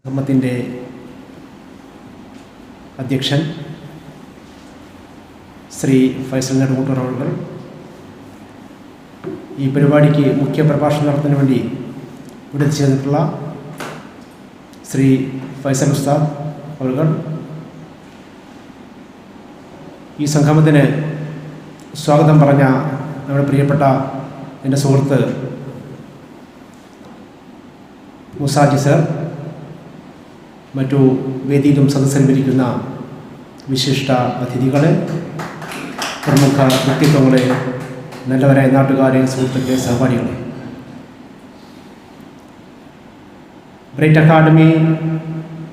സംഗമത്തിൻ്റെ അധ്യക്ഷൻ ശ്രീ ഫൈസൽ നെടുമുട്ടൂർ അവർ ഈ പരിപാടിക്ക് മുഖ്യ പ്രഭാഷണം നടത്തുന്നതിന് വേണ്ടി ഇവിടെ ചേർന്നിട്ടുള്ള ശ്രീ ഫൈസൽ ഉസ്താദ് അവർ ഈ സംഗമത്തിന് സ്വാഗതം പറഞ്ഞ നമ്മുടെ പ്രിയപ്പെട്ട എൻ്റെ സുഹൃത്ത് മുസാജി സർ, മറ്റു വേദിയിലും സദസ്സിലിരിക്കുന്ന വിശിഷ്ട അതിഥികളെ, പ്രമുഖ വ്യക്തിത്വങ്ങളെ, നല്ലവരായ നാട്ടുകാരെ, സുഹൃത്തുക്കളെ, സഹപാഠികളെ, ബ്രൈറ്റ് അക്കാഡമി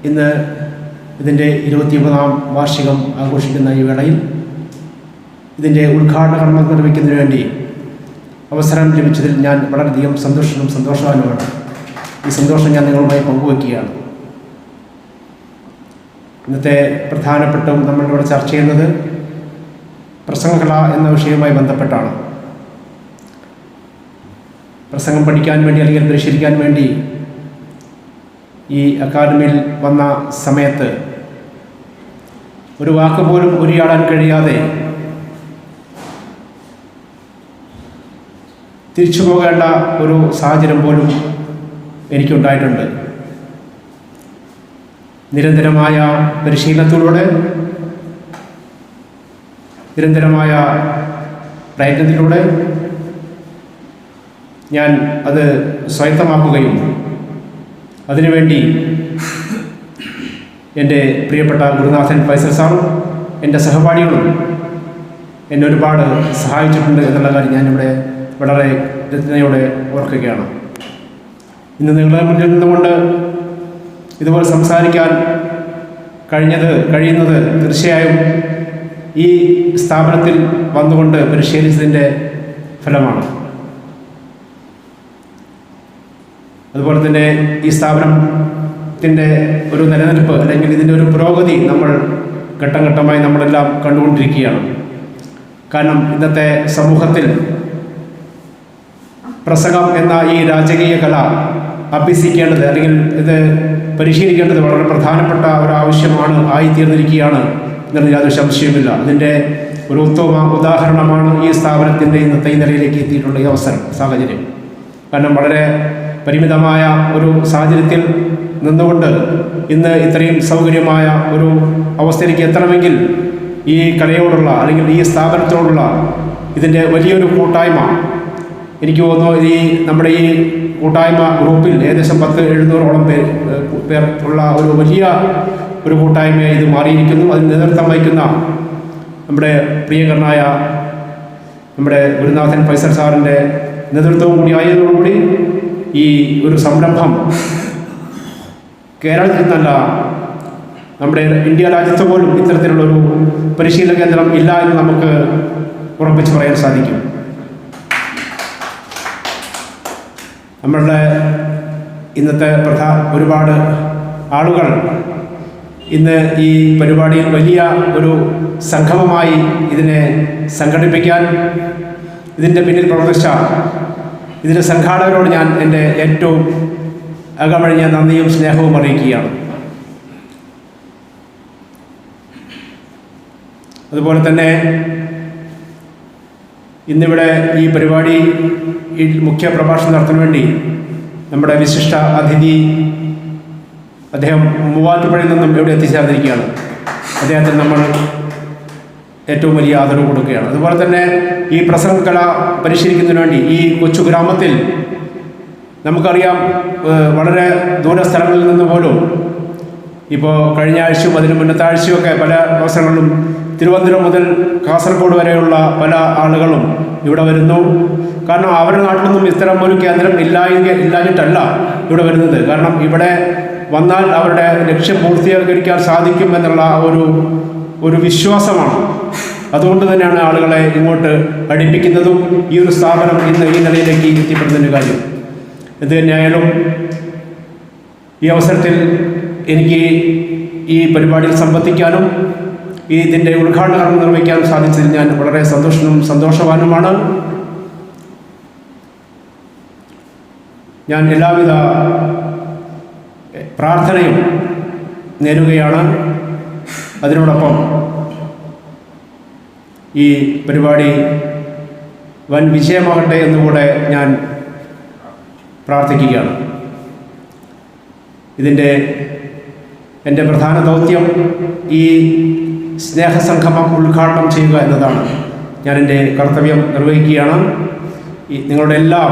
ഇന്ന് ഇതിൻ്റെ 29ാം വാർഷികം ആഘോഷിക്കുന്ന ഈ വേളയിൽ ഇതിൻ്റെ ഉദ്ഘാടന കർമ്മം നിർവഹിക്കുന്നതിന് വേണ്ടി അവസരം ലഭിച്ചതിൽ ഞാൻ വളരെയധികം സന്തോഷവാനുമാണ്. ഈ സന്തോഷം ഞാൻ നിങ്ങളുമായി പങ്കുവയ്ക്കുകയാണ്. ഇന്നത്തെ പ്രധാനപ്പെട്ടവും നമ്മളിവിടെ ചർച്ച ചെയ്യുന്നത് പ്രസംഗകല എന്ന വിഷയവുമായി ബന്ധപ്പെട്ടാണ്. പ്രസംഗം പഠിക്കാൻ വേണ്ടി അല്ലെങ്കിൽ പരിശീലിക്കാൻ വേണ്ടി ഈ അക്കാദമിയിൽ വന്ന സമയത്ത് ഒരു വാക്ക് പോലും ഉരിയാടാൻ കഴിയാതെ തിരിച്ചു പോകേണ്ട ഒരു സാഹചര്യം പോലും എനിക്കുണ്ടായിട്ടുണ്ട്. നിരന്തരമായ പരിശീലനത്തിലൂടെ, നിരന്തരമായ പ്രയത്നത്തിലൂടെ ഞാൻ അത് സ്വായത്തമാക്കുകയും അതിനുവേണ്ടി എൻ്റെ പ്രിയപ്പെട്ട ഗുരുനാഥൻ ഫൈസൽ സാറും എൻ്റെ സഹപാഠികളും എന്നെ ഒരുപാട് സഹായിച്ചിട്ടുണ്ട് എന്നുള്ള കാര്യം ഞാനിവിടെ വളരെ കൃത്യതയോടെ ഓർക്കുകയാണ്. ഇന്ന് നിങ്ങളുടെ മുന്നിൽ നിന്നുകൊണ്ട് ഇതുപോലെ സംസാരിക്കാൻ കഴിയുന്നത് തീർച്ചയായും ഈ സ്ഥാപനത്തിൽ വന്നുകൊണ്ട് പരിശീലിച്ചതിൻ്റെ ഫലമാണ്. അതുപോലെ തന്നെ ഈ സ്ഥാപനത്തിൻ്റെ ഒരു നിലനിൽപ്പ് അല്ലെങ്കിൽ ഇതിൻ്റെ ഒരു പുരോഗതി നമ്മൾ ഘട്ടം ഘട്ടമായി നമ്മളെല്ലാം കണ്ടുകൊണ്ടിരിക്കുകയാണ്. കാരണം ഇന്നത്തെ സമൂഹത്തിൽ പ്രസംഗം എന്ന ഈ രാജകീയ കല അഭ്യസിക്കേണ്ടത് അല്ലെങ്കിൽ ഇത് പരിശീലിക്കേണ്ടത് വളരെ പ്രധാനപ്പെട്ട ഒരാവശ്യമാണ് ആയിത്തീർന്നിരിക്കുകയാണ് എന്നതിൽ യാതൊരു സംശയമില്ല. അതിൻ്റെ ഒരു ഉത്തമ ഉദാഹരണമാണ് ഈ സ്ഥാപനത്തിൻ്റെ ഇന്നത്തെ ഈ നിലയിലേക്ക് എത്തിയിട്ടുള്ള ഈ സാഹചര്യം. കാരണം വളരെ പരിമിതമായ ഒരു സാഹചര്യത്തിൽ നിന്നുകൊണ്ട് ഇന്ന് ഇത്രയും സൗകര്യമായ ഒരു അവസ്ഥയിലേക്ക് എത്തണമെങ്കിൽ ഈ കലയോടുള്ള അല്ലെങ്കിൽ ഈ സ്ഥാപനത്തോടുള്ള ഇതിൻ്റെ വലിയൊരു കൂട്ടായ്മ, എനിക്ക് തോന്നുന്നു ഈ നമ്മുടെ ഈ കൂട്ടായ്മ ഗ്രൂപ്പിൽ ഏകദേശം 700-ഓളം പേർ ഉള്ള ഒരു വലിയ ഒരു കൂട്ടായ്മയായി ഇത് മാറിയിരിക്കുന്നു. അതിന് നേതൃത്വം വഹിക്കുന്ന നമ്മുടെ പ്രിയങ്കരനായ നമ്മുടെ ഗുരുനാഥൻ ഫൈസൽ സാറിൻ്റെ നേതൃത്വവും കൂടി ആയതോടുകൂടി ഈ ഒരു സംരംഭം കേരളത്തിൽ നിന്നല്ല, നമ്മുടെ ഇന്ത്യ രാജ്യത്ത് പോലും ഇത്തരത്തിലുള്ളൊരു പരിശീലന കേന്ദ്രം ഇല്ല എന്ന് നമുക്ക് ഉറപ്പിച്ച് പറയാൻ സാധിക്കും. നമ്മളുടെ ഇന്നത്തെ ഒരുപാട് ആളുകൾ ഇന്ന് ഈ പരിപാടിയിൽ വലിയ ഒരു സംഗമമായി ഇതിനെ സംഘടിപ്പിക്കാൻ ഇതിൻ്റെ പിന്നിൽ പ്രവർത്തിച്ച ഇതിൻ്റെ സംഘാടകരോട് ഞാൻ എൻ്റെ ഏറ്റവും അകമഴിഞ്ഞ നന്ദിയും സ്നേഹവും അറിയിക്കുകയാണ്. അതുപോലെ തന്നെ ഇന്നിവിടെ ഈ പരിപാടി മുഖ്യ പ്രഭാഷണം നടത്താൻ വേണ്ടി നമ്മുടെ വിശിഷ്ട അതിഥി അദ്ദേഹം മൂവാറ്റുപുഴയിൽ നിന്നും ഇവിടെ എത്തിച്ചേർന്നിരിക്കുകയാണ്. അദ്ദേഹത്തിന് നമ്മൾ ഏറ്റവും വലിയ ആദരവ് കൊടുക്കുകയാണ്. അതുപോലെ തന്നെ ഈ പ്രസംഗകല പരിശീലിക്കുന്നതിന് വേണ്ടി ഈ കൊച്ചു ഗ്രാമത്തിൽ നമുക്കറിയാം, വളരെ ദൂര സ്ഥലങ്ങളിൽ നിന്ന് പോലും ഇപ്പോൾ കഴിഞ്ഞ ആഴ്ചയും അതിന് മുന്നത്തെ ആഴ്ചയൊക്കെ പല അവസരങ്ങളിലും തിരുവനന്തപുരം മുതൽ കാസർഗോഡ് വരെയുള്ള പല ആളുകളും ഇവിടെ വരുന്നു. കാരണം അവരുടെ നാട്ടിലൊന്നും ഇത്തരം ഒരു കേന്ദ്രം ഇല്ലാഞ്ഞിട്ടല്ല ഇവിടെ വരുന്നത്. കാരണം ഇവിടെ വന്നാൽ അവരുടെ ലക്ഷ്യം പൂർത്തീകരിക്കാൻ സാധിക്കും എന്നുള്ള ഒരു വിശ്വാസമാണ്. അതുകൊണ്ട് തന്നെയാണ് ആളുകളെ ഇങ്ങോട്ട് അടുപ്പിക്കുന്നതും ഈ ഒരു സ്ഥാപനം ഇന്ന് ഈ നിലയിലേക്ക് എത്തിപ്പെടുന്നതിൻ്റെ കാര്യം. എന്ത് തന്നെയായാലും ഈ അവസരത്തിൽ എനിക്ക് ഈ പരിപാടിയിൽ സംബന്ധിക്കാനും ഇതിൻ്റെ ഉദ്ഘാടന കർമ്മം നിർവഹിക്കാനും സാധിച്ചതിൽ ഞാൻ വളരെ സന്തോഷവാനുമാണ്. ഞാൻ എല്ലാവിധ പ്രാർത്ഥനയും നേരുകയാണ്. അതിനോടൊപ്പം ഈ പരിപാടി വൻ വിജയമാകട്ടെ എന്നുകൂടെ ഞാൻ പ്രാർത്ഥിക്കുകയാണ്. എൻ്റെ പ്രധാന ദൗത്യം ഈ സ്നേഹസംഗമം ഉദ്ഘാടനം ചെയ്യുക എന്നതാണ്. ഞാൻ എൻ്റെ കർത്തവ്യം നിർവഹിക്കുകയാണ്. നിങ്ങളുടെ എല്ലാം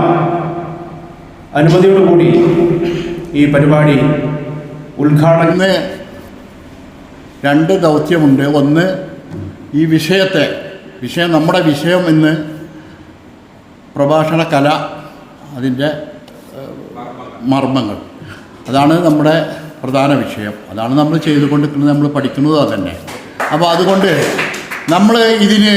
അനുമതിയോടുകൂടി ഈ പരിപാടി ഉദ്ഘാടനം. രണ്ട് ദൗത്യമുണ്ട്. ഒന്ന്, ഈ വിഷയം നമ്മുടെ വിഷയം ഇന്ന് പ്രഭാഷണ കല, അതിൻ്റെ മർമ്മങ്ങൾ, അതാണ് നമ്മുടെ പ്രധാന വിഷയം. അതാണ് നമ്മൾ ചെയ്തുകൊണ്ടിരിക്കുന്നത്, നമ്മൾ പഠിക്കുന്നത് അതന്നെ. അപ്പോൾ അതുകൊണ്ട് നമ്മൾ ഇതിന്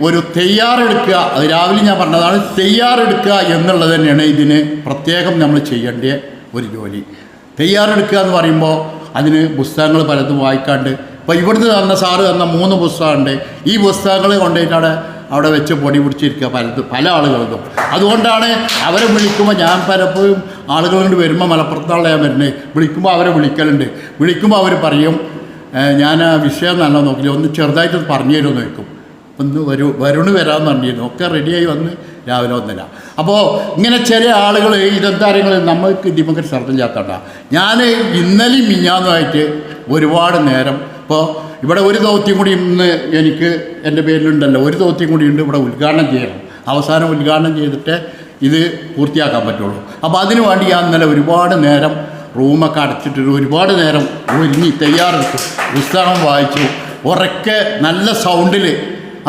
ഒരു തയ്യാറെടുക്കുക, അത് രാവിലെ ഞാൻ പറഞ്ഞതാണ്, തയ്യാറെടുക്കുക എന്നുള്ളത് തന്നെയാണ് ഇതിന് പ്രത്യേകം നമ്മൾ ചെയ്യേണ്ട ഒരു ജോലി. തയ്യാറെടുക്കുക എന്ന് പറയുമ്പോൾ അതിന് പുസ്തകങ്ങൾ പലതും വായിക്കാണ്ട്, ഇപ്പോൾ ഇവിടുന്ന് തന്ന സാറ് തന്ന 3 പുസ്തകമുണ്ട്. ഈ പുസ്തകങ്ങൾ കൊണ്ടുപോയിട്ട് അവിടെ വെച്ച് പൊടി പിടിച്ചിരിക്കുക പല ആളുകളതും. അതുകൊണ്ടാണ് അവരെ വിളിക്കുമ്പോൾ, ഞാൻ പലപ്പോഴും ആളുകളുണ്ട് വരുമ്പോൾ മലപ്പുറത്തുള്ള ഞാൻ വരുന്നത്, വിളിക്കുമ്പോൾ അവരെ വിളിക്കുമ്പോൾ അവർ പറയും, ഞാൻ ആ വിഷയം നല്ല നോക്കില്ല, ഒന്ന് ചെറുതായിട്ട് പറഞ്ഞു തരുമെന്ന് ചോദിക്കും. ഒന്ന് വരുണ് വരാമെന്ന് പറഞ്ഞിരുന്നു. ഒക്കെ റെഡിയായി വന്ന് രാവിലെ വന്നില്ല. അപ്പോൾ ഇങ്ങനെ ചില ആളുകൾ ഇതെന്താ കാര്യങ്ങൾ നമ്മൾക്ക് ഇതിമൊക്കെ ശ്രദ്ധയില്ലാത്തതാണ്. ഞാൻ ഇന്നലെയും മിഞ്ഞാന്നുമായിട്ട് ഒരുപാട് നേരം, ഇപ്പോൾ ഇവിടെ ഒരു ദൗത്യം കൂടി ഇന്ന് എനിക്ക് എൻ്റെ പേരിലുണ്ടല്ലോ, ഒരു ദൗത്യം കൂടി ഉണ്ട്, ഇവിടെ ഉദ്ഘാടനം ചെയ്യണം. അവസാനം ഉദ്ഘാടനം ചെയ്തിട്ട് ഇത് പൂർത്തിയാക്കാൻ പറ്റുള്ളൂ. അപ്പോൾ അതിനു വേണ്ടി ഞാൻ ഇന്നലെ ഒരുപാട് നേരം റൂമൊക്കെ അടച്ചിട്ട് ഒരുപാട് നേരം ഒരുങ്ങി തയ്യാറെടുത്തു, പുസ്തകം വായിച്ചു, ഉറക്കെ നല്ല സൗണ്ടിൽ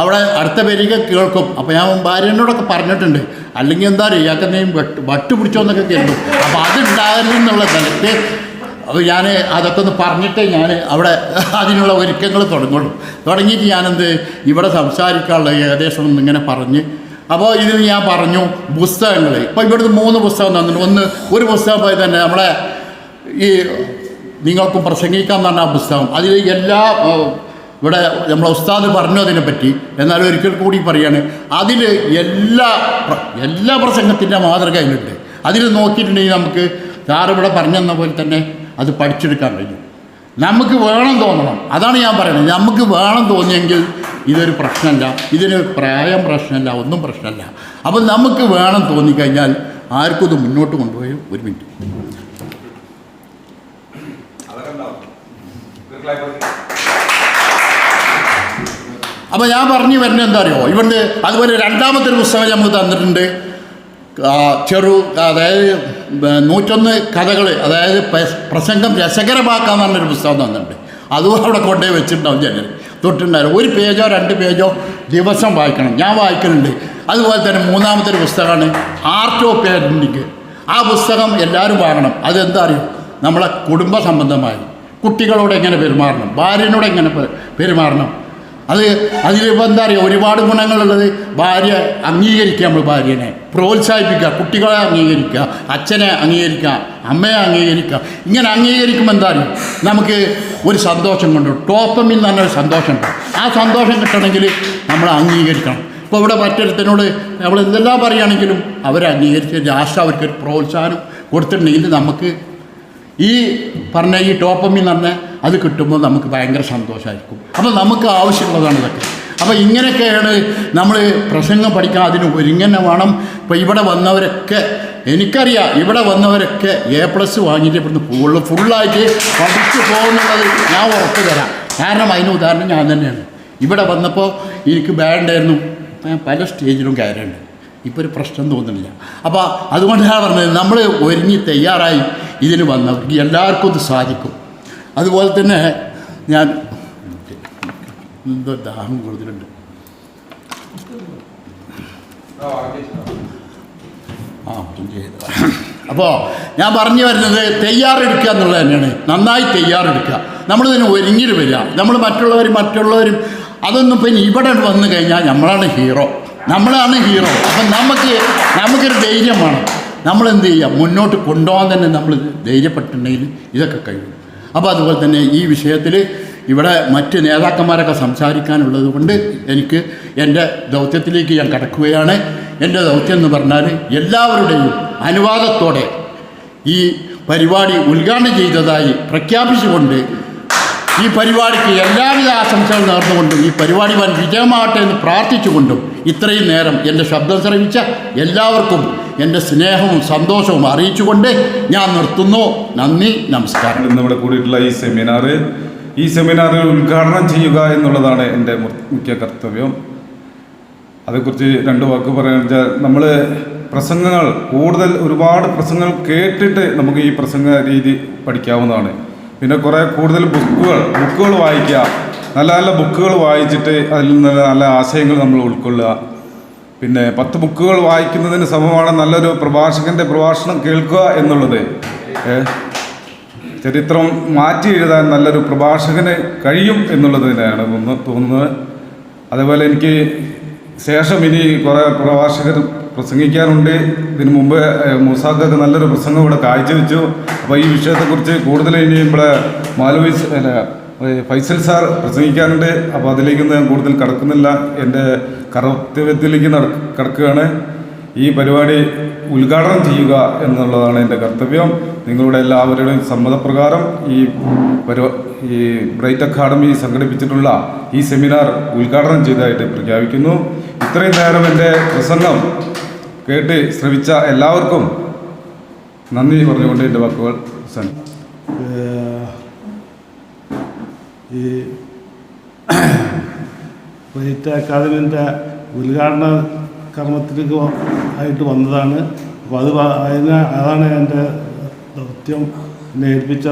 അവിടെ അടുത്ത പേരിക കേൾക്കും. അപ്പോൾ ഞാൻ ഭാര്യനോടൊക്കെ പറഞ്ഞിട്ടുണ്ട്, അല്ലെങ്കിൽ എന്താ പറയുക, ഇയാൾക്ക് എന്തെങ്കിലും വട്ട് പിടിച്ചോന്നൊക്കെ കേൾക്കും. അപ്പോൾ അതുണ്ടാകരുതെന്നുള്ള സ്ഥലത്ത് അപ്പോൾ ഞാൻ അതൊക്കെ ഒന്ന് പറഞ്ഞിട്ട് ഞാൻ അവിടെ അതിനുള്ള ഒരുക്കങ്ങൾ തുടങ്ങിയിട്ട് ഇവിടെ സംസാരിക്കാനുള്ള ഏകദേശം ഇങ്ങനെ പറഞ്ഞ്, അപ്പോൾ ഇതിന് ഞാൻ പറഞ്ഞു പുസ്തകങ്ങൾ. ഇപ്പോൾ ഇവിടുന്ന് 3 പുസ്തകം തന്നിട്ടുണ്ട്. ഒരു പുസ്തകം പോയി തന്നെ നമ്മളെ ഈ നിങ്ങൾക്കും പ്രസംഗിക്കാൻ പറഞ്ഞ ആ പുസ്തകം, അതിൽ എല്ലാ ഇവിടെ നമ്മളെ ഉസ്താദ് പറഞ്ഞു അതിനെപ്പറ്റി. എന്നാലും ഒരിക്കൽ കൂടി പറയാണ്, അതിൽ എല്ലാ പ്രസംഗത്തിൻ്റെ മാതൃക അതിലുണ്ട്. അതിൽ നോക്കിയിട്ടുണ്ടെങ്കിൽ നമുക്ക് സാറിവിടെ പറഞ്ഞു തന്ന പോലെ തന്നെ അത് പഠിച്ചെടുക്കാൻ കഴിയും. നമുക്ക് വേണം തോന്നണം, അതാണ് ഞാൻ പറയുന്നത്. നമുക്ക് വേണം തോന്നിയെങ്കിൽ ഇതൊരു പ്രശ്നമല്ല, ഇതിന് പ്രായം പ്രശ്നമല്ല, ഒന്നും പ്രശ്നമല്ല. അപ്പം നമുക്ക് വേണം തോന്നിക്കഴിഞ്ഞാൽ ആർക്കും ഇത് മുന്നോട്ട് കൊണ്ടുപോയി. ഒരു മിനിറ്റ്. അപ്പോൾ ഞാൻ പറഞ്ഞു വരുന്നത് എന്താ അറിയോ, ഇവിടുന്ന് അതുപോലെ രണ്ടാമത്തെ ഒരു പുസ്തകം നമുക്ക് തന്നിട്ടുണ്ട്. അതായത് 101 കഥകൾ, അതായത് പ്രസംഗം രസകരമാക്കാൻ പറഞ്ഞൊരു പുസ്തകം തന്നിട്ടുണ്ട്. അതും അവിടെ കൊണ്ടുപോയി വെച്ചിട്ടുണ്ടാവും ജനൽ തൊട്ടുണ്ടായിരുന്നു. 1 പേജോ 2 പേജോ ദിവസം വായിക്കണം. ഞാൻ വായിക്കുന്നുണ്ട്. അതുപോലെ തന്നെ 3ാമത്തെ ഒരു പുസ്തകമാണ് ആർട്ട് ഓഫ് പേരൻറ്റിങ്. ആ പുസ്തകം എല്ലാവരും വാങ്ങണം. അതെന്താ അറിയും, നമ്മളെ കുടുംബ സംബന്ധമായി കുട്ടികളോട് എങ്ങനെ പെരുമാറണം, ഭാര്യനോട് എങ്ങനെ പെരുമാറണം, അതിലിപ്പോൾ എന്താ പറയുക, ഒരുപാട് ഗുണങ്ങളുള്ളത്. ഭാര്യ അംഗീകരിക്കുക, നമ്മൾ ഭാര്യനെ പ്രോത്സാഹിപ്പിക്കുക, കുട്ടികളെ അംഗീകരിക്കുക, അച്ഛനെ അംഗീകരിക്കുക, അമ്മയെ അംഗീകരിക്കുക. ഇങ്ങനെ അംഗീകരിക്കുമ്പോൾ എന്താ അറിയും, നമുക്ക് ഒരു സന്തോഷം കൊണ്ട് ഡോപ്പമിൻ എന്ന് പറഞ്ഞൊരു സന്തോഷമുണ്ട്. ആ സന്തോഷം കിട്ടണമെങ്കിൽ നമ്മൾ അംഗീകരിക്കണം. ഇപ്പോൾ ഇവിടെ മറ്റൊരുത്തനോട് നമ്മൾ എന്തെല്ലാം പറയുകയാണെങ്കിലും അവരെ അംഗീകരിച്ച് ലാസ്റ്റ് അവർക്കൊരു പ്രോത്സാഹനം കൊടുത്തിട്ടുണ്ടെങ്കിൽ നമുക്ക് ഈ പറഞ്ഞ ഈ ഡോപ്പമിൻ എന്ന് പറഞ്ഞാൽ അത് കിട്ടുമ്പോൾ നമുക്ക് ഭയങ്കര സന്തോഷമായിരിക്കും. അപ്പോൾ നമുക്ക് ആവശ്യമുള്ളതാണ് ഇതൊക്കെ. അപ്പോൾ ഇങ്ങനെയൊക്കെയാണ് നമ്മൾ പ്രസംഗം പഠിക്കാൻ. അതിന് ഒരുങ്ങനെ വേണം. ഇപ്പോൾ ഇവിടെ വന്നവരൊക്കെ എനിക്കറിയാം, ഇവിടെ വന്നവരൊക്കെ A+ വാങ്ങിയിട്ട് ഇവിടുന്ന് ഫുള്ളായിട്ട് പഠിച്ചു പോകുന്നുള്ളത് ഞാൻ ഉറപ്പ് തരാം. കാരണം അതിന് ഉദാഹരണം ഞാൻ തന്നെയാണ്. ഇവിടെ വന്നപ്പോൾ എനിക്ക് ബാഡായിരുന്നു, പല സ്റ്റേജിലും കയറുന്നുണ്ട്. ഇപ്പോൾ ഒരു പ്രശ്നം തോന്നുന്നില്ല. അപ്പോൾ അതുകൊണ്ടാണ് പറഞ്ഞത്, നമ്മൾ ഒരുങ്ങി തയ്യാറായി ഇതിന് വന്നവർക്ക് എല്ലാവർക്കും ഇത് സാധിക്കും. അതുപോലെ തന്നെ ഞാൻ എന്തോ ദാഹം കൂടുതലുണ്ട്. അപ്പോൾ ഞാൻ പറഞ്ഞു വരുന്നത് തയ്യാറെടുക്കുക എന്നുള്ളത് തന്നെയാണ്. നന്നായി തയ്യാറെടുക്കുക. നമ്മളിതിന് ഒരുങ്ങിയിട്ട് വരിക. നമ്മൾ മറ്റുള്ളവരും അതൊന്നും പിന്നെ ഇവിടെ വന്നു കഴിഞ്ഞാൽ നമ്മളാണ് ഹീറോ. അപ്പം നമുക്കൊരു ധൈര്യം വേണം. നമ്മളെന്ത് ചെയ്യുക, മുന്നോട്ട് കൊണ്ടുപോകാൻ തന്നെ നമ്മൾ ധൈര്യപ്പെട്ടിട്ടുണ്ടെങ്കിൽ ഇതൊക്കെ കഴിയും. അപ്പോൾ അതുപോലെ തന്നെ ഈ വിഷയത്തിൽ ഇവിടെ മറ്റ് നേതാക്കന്മാരൊക്കെ സംസാരിക്കാനുള്ളത് കൊണ്ട് എനിക്ക് എൻ്റെ ദൗത്യത്തിലേക്ക് ഞാൻ കടക്കുകയാണ്. എൻ്റെ ദൗത്യം എന്ന് പറഞ്ഞാൽ എല്ലാവരുടെയും അനുവാദത്തോടെ ഈ പരിപാടി ഉദ്ഘാടനം ചെയ്തതായി പ്രഖ്യാപിച്ചുകൊണ്ട് ഈ പരിപാടിക്ക് എല്ലാവിധ ആശംസകൾ നേർന്നുകൊണ്ടും ഈ പരിപാടി വൻ വിജയമാകട്ടെ എന്ന് പ്രാർത്ഥിച്ചുകൊണ്ടും ഇത്രയും നേരം എൻ്റെ ശബ്ദം ശ്രവിച്ച എല്ലാവർക്കും എൻ്റെ സ്നേഹവും സന്തോഷവും അറിയിച്ചുകൊണ്ട് ഞാൻ നിർത്തുന്നു. നന്ദി, നമസ്കാരം. ഇന്നിവിടെ കൂടിയിട്ടുള്ള ഈ സെമിനാർ ഉദ്ഘാടനം ചെയ്യുക എന്നുള്ളതാണ് എൻ്റെ മുഖ്യ കർത്തവ്യം. അതേക്കുറിച്ച് 2 വാക്ക് പറയാൻ വെച്ചാൽ, നമ്മൾ പ്രസംഗങ്ങൾ ഒരുപാട് പ്രസംഗങ്ങൾ കേട്ടിട്ട് നമുക്ക് ഈ പ്രസംഗ രീതി പഠിക്കാവുന്നതാണ്. പിന്നെ കുറേ കൂടുതൽ ബുക്കുകൾ വായിക്കുക, നല്ല നല്ല ബുക്കുകൾ വായിച്ചിട്ട് അതിൽ നിന്ന് നല്ല ആശയങ്ങൾ നമ്മൾ ഉൾക്കൊള്ളുക. പിന്നെ 10 ബുക്കുകൾ വായിക്കുന്നതിന് സമമാണ് നല്ലൊരു പ്രഭാഷകൻ്റെ പ്രഭാഷണം കേൾക്കുക എന്നുള്ളത്. ചരിത്രം മാറ്റി എഴുതാൻ നല്ലൊരു പ്രഭാഷകന് കഴിയും എന്നുള്ളത് തന്നെയാണ് തോന്നുന്നത്. അതേപോലെ എനിക്ക് ശേഷം ഇനി കുറേ പ്രഭാഷകർ പ്രസംഗിക്കാനുണ്ട്. ഇതിനു മുമ്പ് മൂസാക്കൊക്കെ നല്ലൊരു പ്രസംഗം ഇവിടെ കാഴ്ചവെച്ചു. അപ്പോൾ ഈ വിഷയത്തെക്കുറിച്ച് കൂടുതൽ ഇനി ഇവിടെ ഫൈസൽ സാർ പ്രസംഗിക്കാനുണ്ട്. അപ്പോൾ അതിലേക്കൊന്നും ഞാൻ കൂടുതൽ കടക്കുന്നില്ല. എൻ്റെ കർത്തവ്യത്തിലേക്ക് കടക്കുകയാണ്. ഈ പരിപാടി ഉദ്ഘാടനം ചെയ്യുക എന്നുള്ളതാണ് എൻ്റെ കർത്തവ്യം. നിങ്ങളുടെ എല്ലാവരുടെയും സമ്മതപ്രകാരം ഈ ബ്രൈറ്റ് അക്കാഡമി സംഘടിപ്പിച്ചിട്ടുള്ള ഈ സെമിനാർ ഉദ്ഘാടനം ചെയ്തതായിട്ട് പ്രഖ്യാപിക്കുന്നു. ഇത്രയും നേരം എൻ്റെ പ്രസംഗം കേട്ട് ശ്രവിച്ച എല്ലാവർക്കും നന്ദി പറഞ്ഞുകൊണ്ട് എൻ്റെ വാക്കുകൾ ഈ ബ്രൈറ്റ് അക്കാദമിൻ്റെ ഉദ്ഘാടന കർമ്മത്തിലേക്ക് ആയിട്ട് വന്നതാണ്. അപ്പോൾ അതാണ് എൻ്റെ ദൗത്യം, എന്നെ ഏൽപ്പിച്ച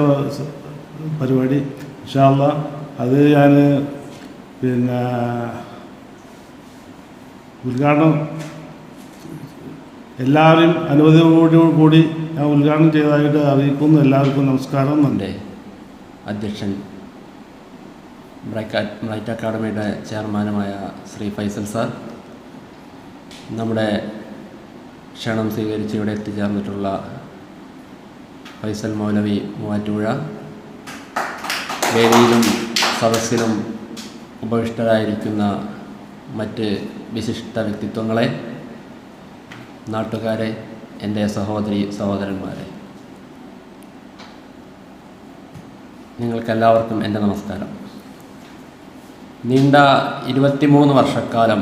പരിപാടി. ഇൻഷാ അല്ലാഹ് അത് ഞാൻ പിന്നെ ഉദ്ഘാടനം എല്ലാവരും അനുമതിയോടുകൂടി ഞാൻ ഉദ്ഘാടനം ചെയ്തതായിട്ട് അറിയിക്കുന്നു. എല്ലാവർക്കും നമസ്കാരം. എൻ്റെ അധ്യക്ഷൻ ബ്രൈറ്റ് അക്കാഡമിയുടെ ചെയർമാനുമായ ശ്രീ ഫൈസൽ സാർ, നമ്മുടെ ക്ഷണം സ്വീകരിച്ച് ഇവിടെ എത്തിച്ചേർന്നിട്ടുള്ള ഫൈസൽ മൗലവി മൂവാറ്റുപുഴ, വേദിയിലും സദസ്സിലും ഉപവിഷ്ടരായിരിക്കുന്ന മറ്റ് വിശിഷ്ട വ്യക്തിത്വങ്ങളെ, നാട്ടുകാരെ, എൻ്റെ സഹോദരന്മാരെ, നിങ്ങൾക്കെല്ലാവർക്കും എൻ്റെ നമസ്കാരം. നീണ്ട 23 വർഷക്കാലം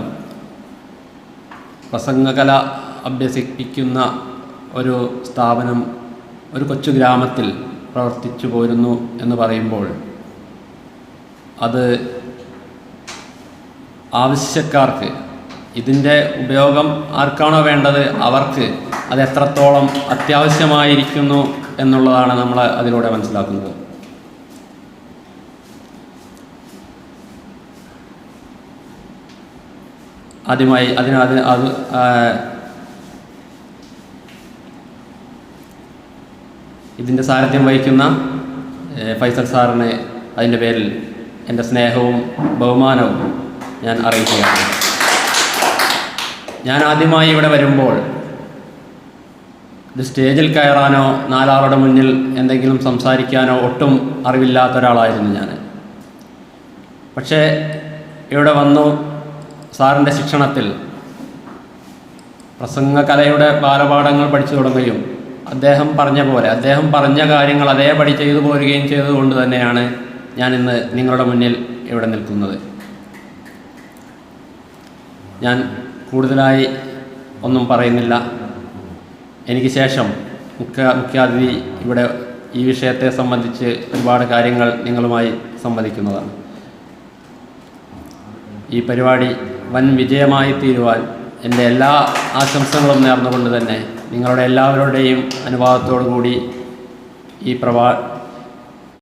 പ്രസംഗകല അഭ്യസിപ്പിക്കുന്ന ഒരു സ്ഥാപനം ഒരു കൊച്ചു ഗ്രാമത്തിൽ പ്രവർത്തിച്ചു പോരുന്നു എന്ന് പറയുമ്പോൾ അത് ആവശ്യക്കാർക്ക്, ഇതിൻ്റെ ഉപയോഗം ആർക്കാണോ വേണ്ടത് അവർക്ക് അത് എത്രത്തോളം അത്യാവശ്യമായിരിക്കുന്നു എന്നുള്ളതാണ് നമ്മൾ അതിലൂടെ മനസ്സിലാക്കുന്നത്. ആദ്യമായി ഇതിൻ്റെ സാരഥ്യം വഹിക്കുന്ന ഫൈസൽ സാറിന് അതിൻ്റെ പേരിൽ എൻ്റെ സ്നേഹവും ബഹുമാനവും ഞാൻ അറിയിക്കുകയാണ്. ഞാൻ ആദ്യമായി ഇവിടെ വരുമ്പോൾ ഇത് സ്റ്റേജിൽ കയറാനോ 4 ആളുടെ മുന്നിൽ എന്തെങ്കിലും സംസാരിക്കാനോ ഒട്ടും അറിവില്ലാത്ത ഒരാളായിരുന്നു ഞാൻ. പക്ഷേ ഇവിടെ വന്നു സാറിൻ്റെ ശിക്ഷണത്തിൽ പ്രസംഗകലയുടെ ബാലപാഠങ്ങൾ പഠിച്ചു തുടങ്ങുകയും അദ്ദേഹം പറഞ്ഞ കാര്യങ്ങൾ അതേപടി ചെയ്തു പോരുകയും ചെയ്തുകൊണ്ട് തന്നെയാണ് ഞാൻ ഇന്ന് നിങ്ങളുടെ മുന്നിൽ ഇവിടെ നിൽക്കുന്നത്. ഞാൻ കൂടുതലായി ഒന്നും പറയുന്നില്ല. എനിക്ക് ശേഷം മുഖ്യാതിഥി ഇവിടെ ഈ വിഷയത്തെ സംബന്ധിച്ച് ഒരുപാട് കാര്യങ്ങൾ നിങ്ങളുമായി സംവദിക്കുന്നതാണ്. ഈ പരിപാടി വൻ വിജയമായി തീരുവാൻ എൻ്റെ എല്ലാ ആശംസകളും നേർന്നുകൊണ്ട് തന്നെ നിങ്ങളുടെ എല്ലാവരുടെയും അനുവാദത്തോടു കൂടി ഈ